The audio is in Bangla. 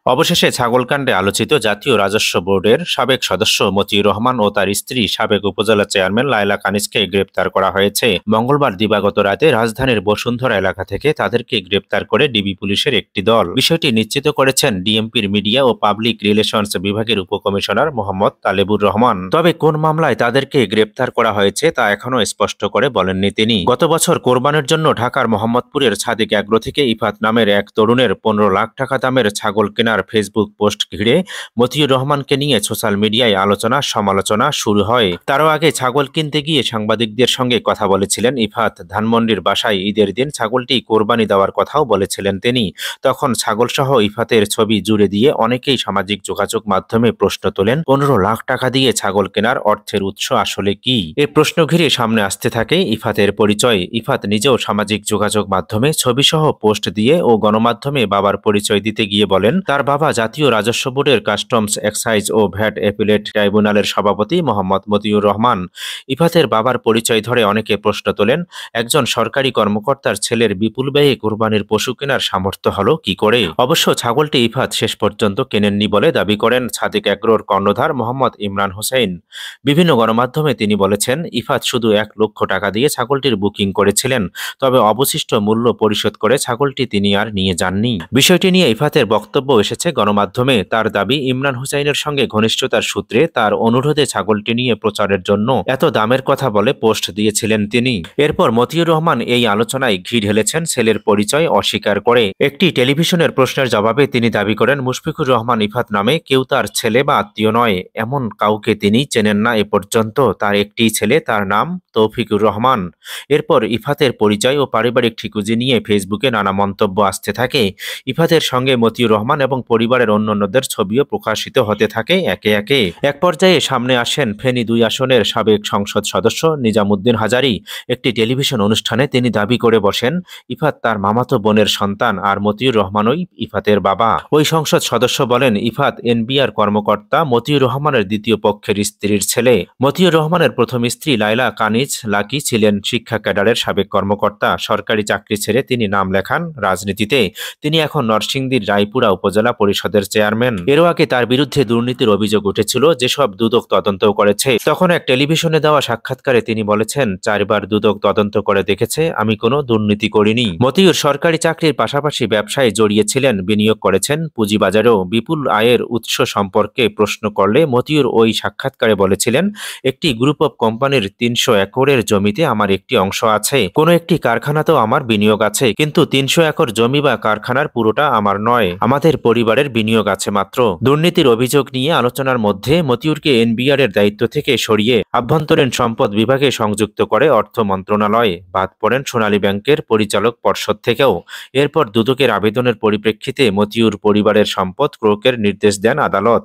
অবশেষে ছাগলকাণ্ডে আলোচিত জাতীয় রাজস্ব বোর্ডের সাবেক সদস্য মতিউর রহমান ও তার স্ত্রী সাবেক উপজেলা চেয়ারম্যান লায়লা কানিজকে গ্রেপ্তার করা হয়েছে। মঙ্গলবার দিবাগত রাতে রাজধানীর বসুন্ধরা এলাকা থেকে তাদেরকে গ্রেপ্তার করে ডিবি পুলিশের একটি দল। বিষয়টি নিশ্চিত করেছেন ডিএমপির মিডিয়া ও পাবলিক রিলেশনস বিভাগের উপকমিশনার মোহাম্মদ তালেবুর রহমান। তবে কোন মামলায় তাদেরকে গ্রেপ্তার করা হয়েছে তা এখনো স্পষ্ট করে বলেননি তিনি। গত বছর কোরবানের জন্য ঢাকার মোহাম্মদপুরের ছাদিক এগ্রো থেকে ইফাত নামের এক তরুণের ১৫ লাখ টাকা দামের ছাগল কেনার ফেসবুক পোস্ট ঘিরে মতিউর রহমানকে নিয়ে সোশ্যাল মিডিয়ায় আলোচনা সমালোচনা শুরু হয়। তারও আগে ছাগল কিনতে গিয়ে সাংবাদিকদের সঙ্গে কথা বলেছিলেন ইফাত। ধানমন্ডির বাসায় ঈদের দিন ছাগলটি কোরবানি দেওয়ার কথাও বলেছিলেন তিনি। তখন ছাগলসহ ইফাতের ছবি জুড়ে দিয়ে অনেকেই সামাজিক যোগাযোগ মাধ্যমে প্রশ্ন তোলেন, ১৫ লাখ টাকা দিয়ে ছাগল কেনার অর্থের উৎস আসলে কি? এই প্রশ্ন ঘিরে সামনে আসতে থাকে ইফাতের পরিচয়। ইফাত নিজেও সামাজিক যোগাযোগ মাধ্যমে ছবিসহ পোস্ট দিয়ে ও গণমাধ্যমে বাবার পরিচয় দিতে গিয়ে বলেন, তার বাবা জাতীয় রাজস্ব বোর্ডের কাস্টমস, এক্সাইজ ও ভ্যাট অ্যাপিলেট ট্রাইব্যুনালের সভাপতি মোহাম্মদ মতিউর রহমান। ইফাতের বাবার পরিচয় ধরে অনেকে প্রশ্ন তোলেন, একজন সরকারি কর্মকর্তার ছেলের বিপুল ব্যয়ে কোরবানির পশু কেনার সামর্থ্য হলো কি করে? অবশ্য ছাগলটি ইফাত শেষ পর্যন্ত কেনেননি বলে দাবি করেন ছাদিক এগ্রোর কর্ণধার মোহাম্মদ ইমরান হোসেন। বিভিন্ন গণমাধ্যমে তিনি বলেছেন, ইফাত শুধু ১ লক্ষ টাকা দিয়ে ছাগলটির বুকিং করেছিলেন, তবে অবশিষ্ট মূল্য পরিশোধ করে ছাগলটি তিনি আর নিয়ে যাননি। বিষয়টি নিয়ে ইফাতের বক্তব্য এসেছে গণমাধ্যমে। তার দাবি, ইমরান হুসাইনের সঙ্গে ঘনিষ্ঠতার সূত্রে তার অনুরোধে ছাগলটি নিয়ে প্রচারের জন্য এত দামের কথা বলে পোস্ট দিয়েছিলেন তিনি। এরপর মতিউর রহমান এই আলোচনায় ঘি ঢেলেছেন ছেলের পরিচয় অস্বীকার করে। একটি টেলিভিশনের প্রশ্নের জবাবে তিনি দাবি করেন, মুশফিকুর রহমান ইফাত নামে কেউ তার ছেলে বা আত্মীয় নয়। এমন কাউকে তিনি চেনেন না এ পর্যন্ত। তার একটি ছেলে, তার নাম তৌফিকুর রহমান। এরপর ইফাতের পরিচয় ও পারিবারিক ঠিকুজি নিয়ে ফেসবুকে নানা মন্তব্য আসতে থাকে। ইফাতের সঙ্গে মতিউর রহমান এবং পরিবারের অন্যান্যদের ছবিও প্রকাশিত হতে থাকে একে একে। এক পর্যায়ে সামনে আসেন ফেনী ২ আসনের সাবেক সংসদ সদস্য নিজামুদ্দিন হাজারী। একটি টেলিভিশন অনুষ্ঠানে তিনি দাবি করে বসেন, ইফাত তার মামাতো বোনের সন্তান আর মতিউর রহমানই ইফাতের বাবা। ওই সংসদ সদস্য বলেন, ইফাত এনবিআর কর্মকর্তা মতিউর রহমানের দ্বিতীয় পক্ষের স্ত্রীর ছেলে। মতিউর রহমানের প্রথম স্ত্রী লায়লা কানিজ লাকি ছিলেন শিক্ষা ক্যাডারের সাবেক কর্মকর্তা। সরকারি চাকরি ছেড়ে তিনি নাম লেখান রাজনীতিতে। তিনি এখন নরসিংদীর রায়পুরা উপজেলা পরিষদের চেয়ারম্যান। এরও আগে তার বিরুদ্ধে দুর্নীতির অভিযোগ উঠেছিল, যেসব দুদক তদন্ত করেছে। তখন এক টেলিভিশনে দেওয়া সাক্ষাৎকারে তিনি বলেছেন, ৪ বার দুদক তদন্ত করে দেখেছে, আমি কোনো দুর্নীতি করিনি। মতিউর সরকারি চাকরির পাশাপাশি ব্যবসায় জড়িয়েছিলেন, বিনিয়োগ করেছেন পুঁজিবাজারেও। বিপুল আয়ের উৎস সম্পর্কে প্রশ্ন করলে মতিউর ওই সাক্ষাৎকারে বলেছিলেন, একটি গ্রুপ অফ কোম্পানির ৩০০ একরের জমিতে আমার একটি অংশ আছে। কোনো একটি কারখানাতেও আমার বিনিয়োগ আছে, কিন্তু ৩০০ একর জমি বা কারখানার পুরোটা আমার নয়, আমাদের পরিবারের বিনিয়োগ আছে মাত্র। দুর্নীতির অভিযোগ নিয়ে আলোচনার মধ্যে মতিউরকে এনবিআর এর দায়িত্ব থেকে সরিয়ে আভ্যন্তরীণ সম্পদ বিভাগে সংযুক্ত করে অর্থ মন্ত্রণালয়। বাদ পড়েন সোনালী ব্যাংকের পরিচালক পর্ষদ থেকেও। এরপর দুদকের আবেদনের পরিপ্রেক্ষিতে মতিউর পরিবারের সম্পদ ক্রোকের নির্দেশ দেন আদালত।